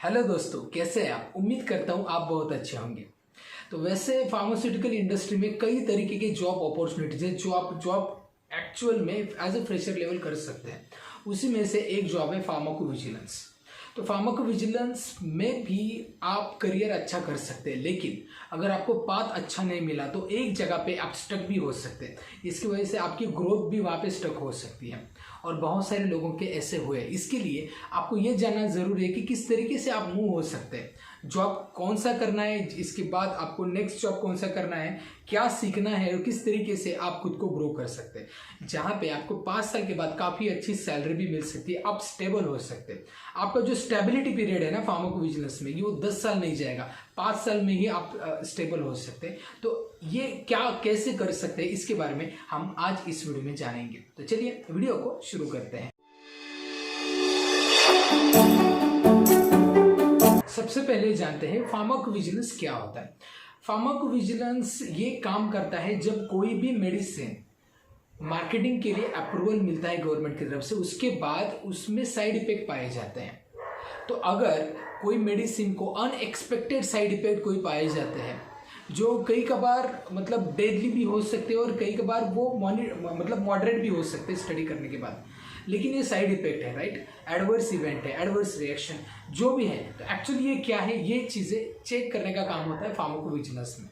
Hello दोस्तों, कैसे हैं आप। उम्मीद करता हूँ आप बहुत अच्छे होंगे। तो वैसे फार्मास्यूटिकल इंडस्ट्री में कई तरीके के जॉब अपॉर्चुनिटीज हैं जो आप जॉब एक्चुअल में एज ए फ्रेशर लेवल कर सकते हैं। उसी में से एक जॉब है फार्माकोविजिलेंस। तो फार्माकोविजिलेंस में भी आप करियर अच्छा कर सकते हैं, लेकिन अगर आपको पाथ अच्छा नहीं मिला तो एक जगह पे आप स्टक भी हो सकते हैं। इसकी वजह से आपकी ग्रोथ भी वहाँ पे स्टक हो सकती है और बहुत सारे लोगों के ऐसे हुए। इसके लिए आपको ये जानना ज़रूरी है कि किस तरीके से आप मूव हो सकते हैं, जॉब कौन सा करना है, इसके बाद आपको नेक्स्ट जॉब कौन सा करना है, क्या सीखना है और किस तरीके से आप खुद को ग्रो कर सकते हैं, जहाँ पे आपको 5 साल के बाद काफ़ी अच्छी सैलरी भी मिल सकती है, आप स्टेबल हो सकते हैं। आपका जो स्टेबिलिटी पीरियड है ना फार्माकोविजिलेंस में, ये वो 10 साल नहीं जाएगा, 5 साल में ही आप स्टेबल हो सकते हैं। तो ये क्या कैसे कर सकते हैं, इसके बारे में हम आज इस वीडियो में जानेंगे। तो चलिए वीडियो को शुरू करते हैं। सबसे पहले जानते हैं फार्माकोविजिलेंस क्या होता है। फार्माकोविजिलेंस ये काम करता है जब कोई भी मेडिसिन मार्केटिंग के लिए अप्रूवल मिलता है गवर्नमेंट की तरफ से, उसके बाद उसमें साइड इफेक्ट पाए जाते हैं। तो अगर कोई मेडिसिन को अनएक्सपेक्टेड साइड इफेक्ट कोई पाए जाते हैं जो कई कबार मतलब डेडली भी हो सकते हैं और कई कबार वो मॉडरेट भी हो सकते हैं स्टडी करने के बाद, लेकिन ये साइड इफेक्ट है, राइट, एडवर्स इवेंट है, एडवर्स रिएक्शन जो भी है। तो एक्चुअली ये क्या है, ये चीज़ें चेक करने का काम होता है फार्माकोविजिलेंस में।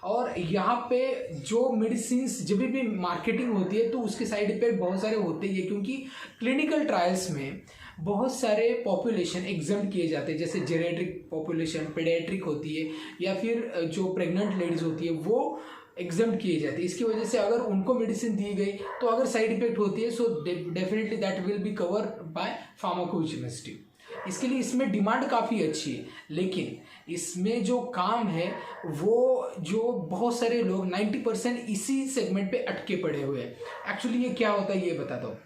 और यहाँ पे जो मेडिसिन्स जब भी मार्केटिंग होती है तो उसके साइड इफेक्ट बहुत सारे होते ही है, क्योंकि क्लिनिकल ट्रायल्स में बहुत सारे पॉपुलेशन एग्जाम्प्ट किए जाते हैं, जैसे जेरेट्रिक पॉपुलेशन, पेडियाट्रिक होती है, या फिर जो प्रेग्नेंट लेडीज होती है वो एग्जाम्प्ट किए जाते हैं। इसकी वजह से अगर उनको मेडिसिन दी गई तो अगर साइड इफेक्ट होती है so definitely that will be cover by pharmacovigilance team. इसके लिए इसमें डिमांड काफ़ी अच्छी है, लेकिन इसमें जो काम है वो जो बहुत सारे लोग 90% इसी सेगमेंट पे अटके पड़े हुए हैं। एक्चुअली ये क्या होता है ये बताता हूँ।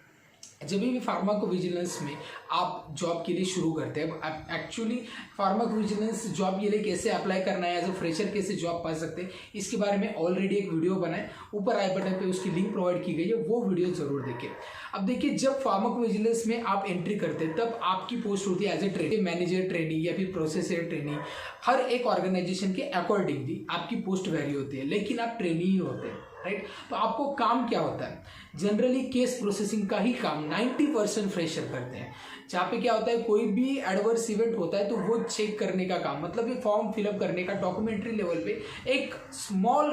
जब भी फार्माकोविजिलेंस में आप जॉब के लिए शुरू करते हैं, एक्चुअली फार्माकोविजिलेंस जॉब के लिए कैसे अप्लाई करना है, एज अ फ्रेशर कैसे जॉब पा सकते हैं, इसके बारे में ऑलरेडी एक वीडियो बनाए, ऊपर आई बटन पे उसकी लिंक प्रोवाइड की गई है, वो वीडियो जरूर देखिए। अब देखिए, जब फार्माकोविजिलेंस में आप एंट्री करते हैं तब आपकी पोस्ट होती है as a trainee, manager trainee या फिर प्रोसेसर ट्रेनी। हर एक ऑर्गेनाइजेशन के अकॉर्डिंगली आपकी पोस्ट वेरी होती है, लेकिन आप ट्रेनी ही होते हैं, राइट। तो आपको काम क्या होता है, जनरली केस प्रोसेसिंग का ही काम 90% फ्रेशर करते हैं। जहाँ पे क्या होता है, कोई भी एडवर्स इवेंट होता है तो वो चेक करने का काम, मतलब ये फॉर्म फिलअप करने का डॉक्यूमेंट्री लेवल पे एक स्मॉल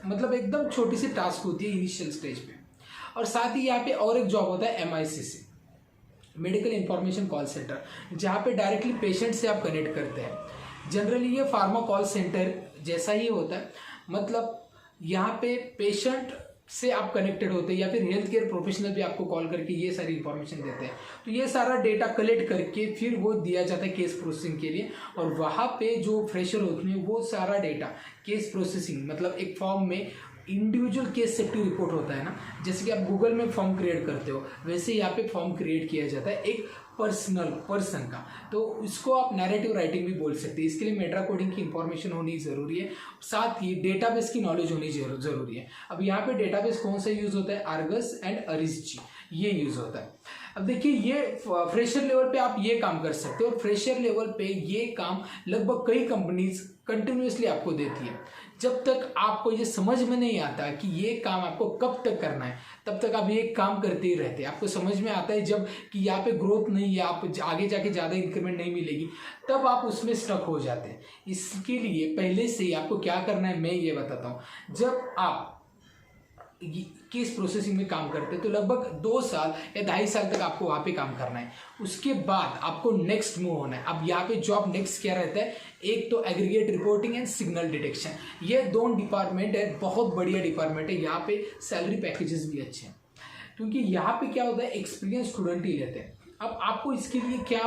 मतलब एकदम छोटी सी टास्क होती है इनिशियल स्टेज पे। और साथ ही यहाँ पे और एक जॉब होता है MICC, medical information call centre, जहाँ पे डायरेक्टली पेशेंट से आप कनेक्ट करते हैं। जनरली ये फार्मा कॉल सेंटर जैसा ही होता है, मतलब यहाँ पे पेशेंट से आप कनेक्टेड होते हैं या फिर हेल्थ केयर प्रोफेशनल भी आपको कॉल करके ये सारी इंफॉर्मेशन देते हैं। तो ये सारा डेटा कलेक्ट करके फिर वो दिया जाता है केस प्रोसेसिंग के लिए, और वहाँ पे जो फ्रेशर होते हैं वो सारा डेटा केस प्रोसेसिंग, मतलब एक फॉर्म में इंडिविजुअल केस सेफ्टी रिपोर्ट होता है ना, जैसे कि आप गूगल में फॉर्म क्रिएट करते हो, वैसे यहाँ पे फॉर्म क्रिएट किया जाता है एक पर्सन का। तो इसको आप नैरेटिव राइटिंग भी बोल सकते हैं। इसके लिए मेटा कोडिंग की इंफॉर्मेशन होनी ज़रूरी है, साथ ही डेटाबेस की नॉलेज होनी ज़रूरी है। अब यहाँ पे डेटाबेस कौन सा यूज़ होता है, आर्गस एंड अरिस्जी, ये यूज़ होता है। अब देखिए, ये फ्रेशर लेवल पे आप ये काम कर सकते हो, और फ्रेशर लेवल पे ये काम लगभग कई कंपनीज कंटिन्यूसली आपको देती है। जब तक आपको ये समझ में नहीं आता कि ये काम आपको कब तक करना है, तब तक आप ये काम करते ही रहते हैं। आपको समझ में आता है जब कि यहाँ पे ग्रोथ नहीं है, आप आगे जाके ज़्यादा इंक्रीमेंट नहीं मिलेगी, तब आप उसमें स्टक हो जाते हैं। इसके लिए पहले से ही आपको क्या करना है मैं ये बताता हूँ। जब आप केस प्रोसेसिंग में काम करते हैं तो लगभग 2 साल या 2.5 साल तक आपको वहाँ पे काम करना है। उसके बाद आपको नेक्स्ट मूव होना है। अब यहाँ पे जॉब नेक्स्ट क्या रहता है, एक तो aggregate reporting and signal detection, ये 2 डिपार्टमेंट है, बहुत बढ़िया डिपार्टमेंट है। यहाँ पे सैलरी पैकेजेस भी अच्छे हैं, क्योंकि यहाँ पे क्या होता है, एक्सपीरियंस स्टूडेंट ही लेते हैं। अब आपको इसके लिए क्या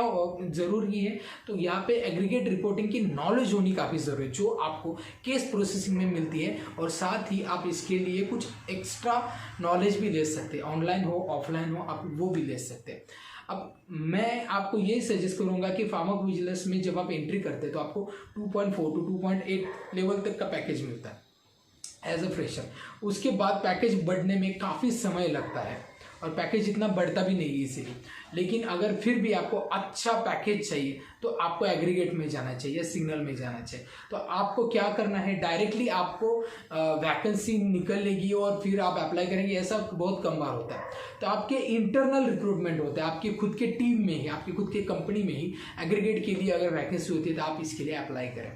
ज़रूरी है, तो यहाँ पे एग्रीगेट रिपोर्टिंग की नॉलेज होनी काफ़ी ज़रूरी है, जो आपको केस प्रोसेसिंग में मिलती है। और साथ ही आप इसके लिए कुछ एक्स्ट्रा नॉलेज भी ले सकते हैं, ऑनलाइन हो ऑफलाइन हो, आप वो भी ले सकते हैं। अब मैं आपको ये सजेस्ट करूँगा कि फार्माकोविजिलेंस में जब आप एंट्री करते हैं तो आपको 2.4 to 2.8 लेवल तक का पैकेज मिलता है एज अ फ्रेशर। उसके बाद पैकेज बढ़ने में काफ़ी समय लगता है, और पैकेज इतना बढ़ता भी नहीं है इसीलिए। लेकिन अगर फिर भी आपको अच्छा पैकेज चाहिए तो आपको एग्रीगेट में जाना चाहिए, सिग्नल में जाना चाहिए। तो आपको क्या करना है, डायरेक्टली आपको वैकेंसी निकलेगी और फिर आप अप्लाई करेंगे, ऐसा बहुत कम बार होता है। तो आपके इंटरनल रिक्रूटमेंट होता है, आपके खुद के टीम में ही, आपकी खुद के कंपनी में ही एग्रीगेट के लिए अगर वैकेंसी होती है तो आप इसके लिए अप्लाई करें।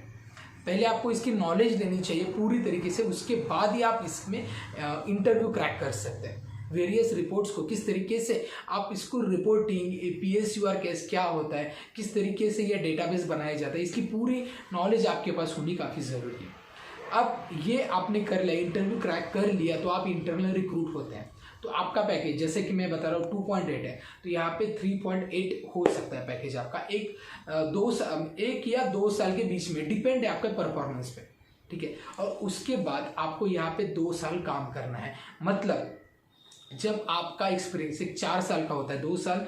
पहले आपको इसकी नॉलेज लेनी चाहिए पूरी तरीके से, उसके बाद ही आप इसमें इंटरव्यू क्रैक कर सकते हैं। वेरियस रिपोर्ट्स को किस तरीके से आप इसको रिपोर्टिंग, PSUR केस क्या होता है, किस तरीके से यह डेटाबेस बनाया जाता है, इसकी पूरी नॉलेज आपके पास होनी काफ़ी ज़रूरी है। अब ये आपने कर लिया, इंटरव्यू क्रैक कर लिया, तो आप इंटरनल रिक्रूट होते हैं। तो आपका पैकेज जैसे कि मैं बता रहा हूँ 2.8 है, तो यहाँ पे 3.8 हो सकता है पैकेज आपका, एक या 2 साल के बीच में, डिपेंड है आपके परफॉर्मेंस पे, ठीक है। और उसके बाद आपको यहाँ पे 2 साल काम करना है। मतलब जब आपका एक्सपीरियंस एक 4 साल का होता है, 2 साल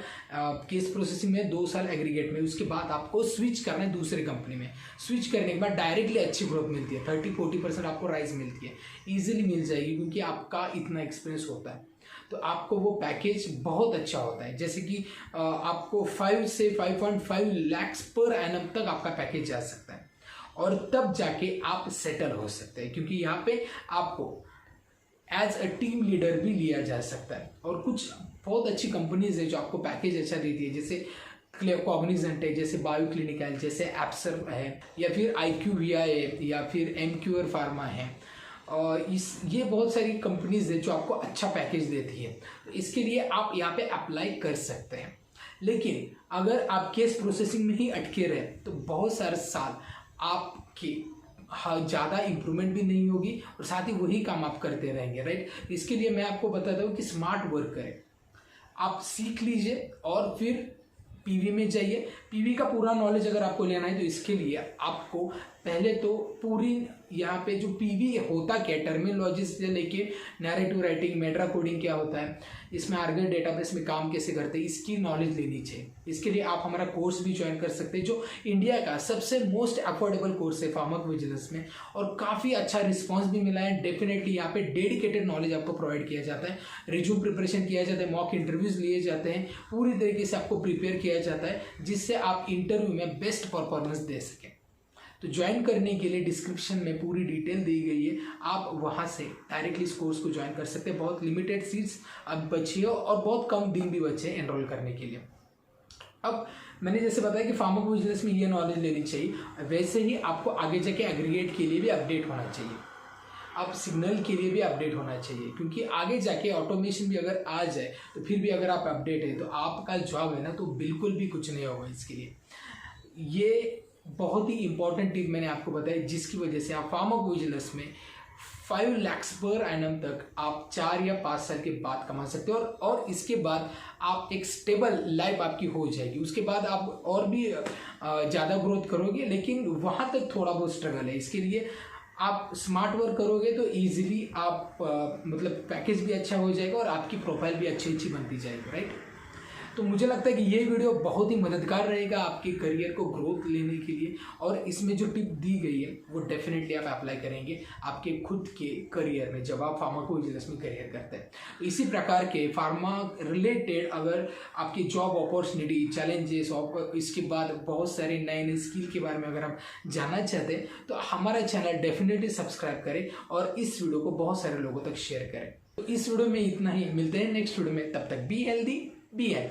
केस प्रोसेसिंग में, 2 साल एग्रीगेट में, उसके बाद आपको स्विच करना है दूसरे कंपनी में। स्विच करने के बाद डायरेक्टली अच्छी ग्रोथ मिलती है, 30-40% आपको राइज मिलती है, ईजिली मिल जाएगी, क्योंकि आपका इतना एक्सपीरियंस होता है। तो आपको वो पैकेज बहुत अच्छा होता है, जैसे कि आपको 5 से 5.5 लाख पर एनम तक आपका पैकेज जा सकता है, और तब जाके आप सेटल हो सकते हैं, क्योंकि यहाँ पे आपको एज अ टीम लीडर भी लिया जा सकता है। और कुछ बहुत अच्छी कंपनीज है जो आपको पैकेज अच्छा देती है, जैसे कॉग्निजेंट है, जैसे बायो क्लिनिकल, जैसे एप्सर है, या फिर IQVIA है, या फिर MQR फार्मा है। और ये बहुत सारी कंपनीज है जो आपको अच्छा पैकेज देती है, तो इसके लिए आप यहाँ पे अप्लाई कर सकते हैं। लेकिन अगर आप केस प्रोसेसिंग में ही अटके रहे तो बहुत सारे साल आपकी ज़्यादा इंप्रूवमेंट भी नहीं होगी, और साथ ही वही काम आप करते रहेंगे, राइट। इसके लिए मैं आपको बताता हूँ कि स्मार्ट वर्क करें, आप सीख लीजिए और फिर PV में जाइए। PV का पूरा नॉलेज अगर आपको लेना है तो इसके लिए आपको पहले तो पूरी यहाँ पे जो PV होता क्या, टर्मिनोलॉजी से लेके नैरेटिव राइटिंग, मेट्रा कोडिंग क्या होता है, इसमें आर्गन डेटाबेस में काम कैसे करते हैं, इसकी नॉलेज लेनी चाहिए। इसके लिए आप हमारा कोर्स भी ज्वाइन कर सकते हैं, जो इंडिया का सबसे मोस्ट अफोर्डेबल कोर्स है फार्माको विजिलेंस में, और काफ़ी अच्छा रिस्पॉन्स भी मिला है। डेफिनेटली यहाँ पे डेडिकेटेड नॉलेज आपको प्रोवाइड किया जाता है, रिज्यूम प्रिपरेशन किया जाता है, मॉक इंटरव्यूज लिए जाते हैं, पूरी तरीके से आपको प्रिपेयर किया जाता है, जिससे आप इंटरव्यू में बेस्ट परफॉर्मेंस दे सकें। तो ज्वाइन करने के लिए डिस्क्रिप्शन में पूरी डिटेल दी गई है, आप वहां से डायरेक्टली इस कोर्स को ज्वाइन कर सकते हैं। बहुत लिमिटेड सीट्स अब बची है और बहुत कम दिन भी बचे हैं एनरोल करने के लिए। अब मैंने जैसे बताया कि फार्माको विजिलेंस में ये नॉलेज लेनी चाहिए, वैसे ही आपको आगे जाके एग्रीगेट के लिए भी अपडेट होना चाहिए, आप सिग्नल के लिए भी अपडेट होना चाहिए, क्योंकि आगे जाके ऑटोमेशन भी अगर आ जाए तो फिर भी अगर आप अपडेट है तो आपका जॉब है ना तो बिल्कुल भी कुछ नहीं होगा। इसके लिए ये बहुत ही इंपॉर्टेंट टिप मैंने आपको बताया, जिसकी वजह से आप फार्माको विजिलेंस में 5 लाख पर एनम तक आप 4 या 5 साल के बाद कमा सकते हो, और इसके बाद आप एक स्टेबल लाइफ आपकी हो जाएगी। उसके बाद आप और भी ज़्यादा ग्रोथ करोगे, लेकिन वहाँ तक थोड़ा बहुत स्ट्रगल है। इसके लिए आप स्मार्ट वर्क करोगे तो इजीली आप मतलब पैकेज भी अच्छा हो जाएगा और आपकी प्रोफाइल भी अच्छी बनती जाएगी, राइट। तो मुझे लगता है कि ये वीडियो बहुत ही मददगार रहेगा आपके करियर को ग्रोथ लेने के लिए, और इसमें जो टिप दी गई है वो डेफिनेटली आप अप्लाई करेंगे आपके खुद के करियर में, जब आप फार्माको विजिलेंस में करियर करते हैं। तो इसी प्रकार के फार्मा रिलेटेड अगर आपकी जॉब अपॉर्चुनिटी, चैलेंजेस और इसके बाद बहुत सारे नए नए स्किल के बारे में अगर आप जानना चाहते हैं तो हमारा चैनल डेफिनेटली सब्सक्राइब करें और इस वीडियो को बहुत सारे लोगों तक शेयर करें। तो इस वीडियो में इतना ही, मिलते हैं नेक्स्ट वीडियो में, तब तक बी हेल्दी बी हैप्पी।